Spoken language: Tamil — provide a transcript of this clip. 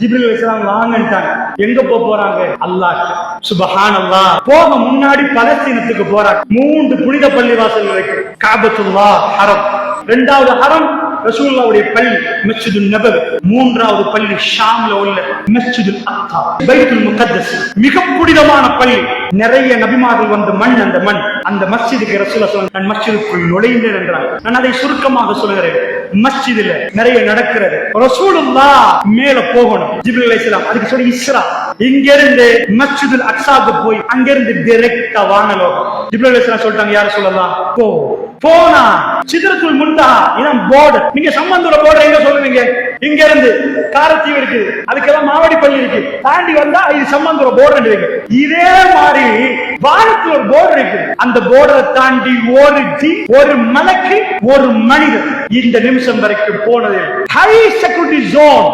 ஜிப்ரீல் அலைஹிஸ்ஸலாம் வாங்கன்ட்டாங்க. எங்க போறாங்க? அல்லாஹ். சுப்ஹானல்லாஹ். போக முன்னாடி பலஸ்தீனத்துக்கு போறாங்க. 3 புனித பள்ளிவாசல் இருக்கு. காபத்துல்லாஹ் ஹரம், 2வது ஹரம் ரசூலுல்லாஹ்வுடைய பள்ளி மஸ்ஜிதுன் நபவி, 3வது பள்ளி ஷாம்ல உள்ள மஸ்ஜிதுல் அக்ஸா பைத்துல் முகத்தஸ், மிக புனிதமான பள்ளி. நிறைய நபிமார்கள் வந்த மண் அந்த மண். அந்த மஸ்ஜிதுக்கு ரசூலுல்லாஹ் ஸல்லல்லாஹு அலைஹி வஸல்லம் நான் மஸ்ஜிதுக்குள் நுழைந்தேன் என்றார். நான் அதை சுருக்கமாக சொல்கிறேன். மஸ்ஜிதுல நிறைய நடக்கிறது. ரசூலுல்லாஹ் மேல போகணும். ஜிப்ரீல் அலைஹிஸ்ஸலாம் அதுக்கு சொல்லி இஸ்ரா. இங்க இருந்து மஸ்ஜிதுல் அக்ஸாக்கு போய் அங்க இருந்து டைரக்டா வானலோகம். ஜிப்ரீல் அலைஹிஸ்ஸலாம் சொல்லிட்டாங்க, யா ரசூலல்லாஹ் போ. போனா சிதறத்துல் முன்தஹா இதான் போர்டர். நீங்க சம்பந்தூர போர்டர் எங்க சொல்லுவீங்க? இங்க இருந்து காரத்தீவு இருக்கு, அதுக்கெல்லாம் மாவடி பள்ளி இருக்கு, தாண்டி வந்தா இது சம்பந்தூர போர்டர். இதே மாதிரி வானத்துல ஒரு போர்டர் இருக்கு. அந்த போர்டரை தாண்டி ஒரு மலக்கு ஒரு மனிதர் இந்த நிமிஷம் வரைக்கும் போனது ஹை செக்யூரிட்டி ஜோன்.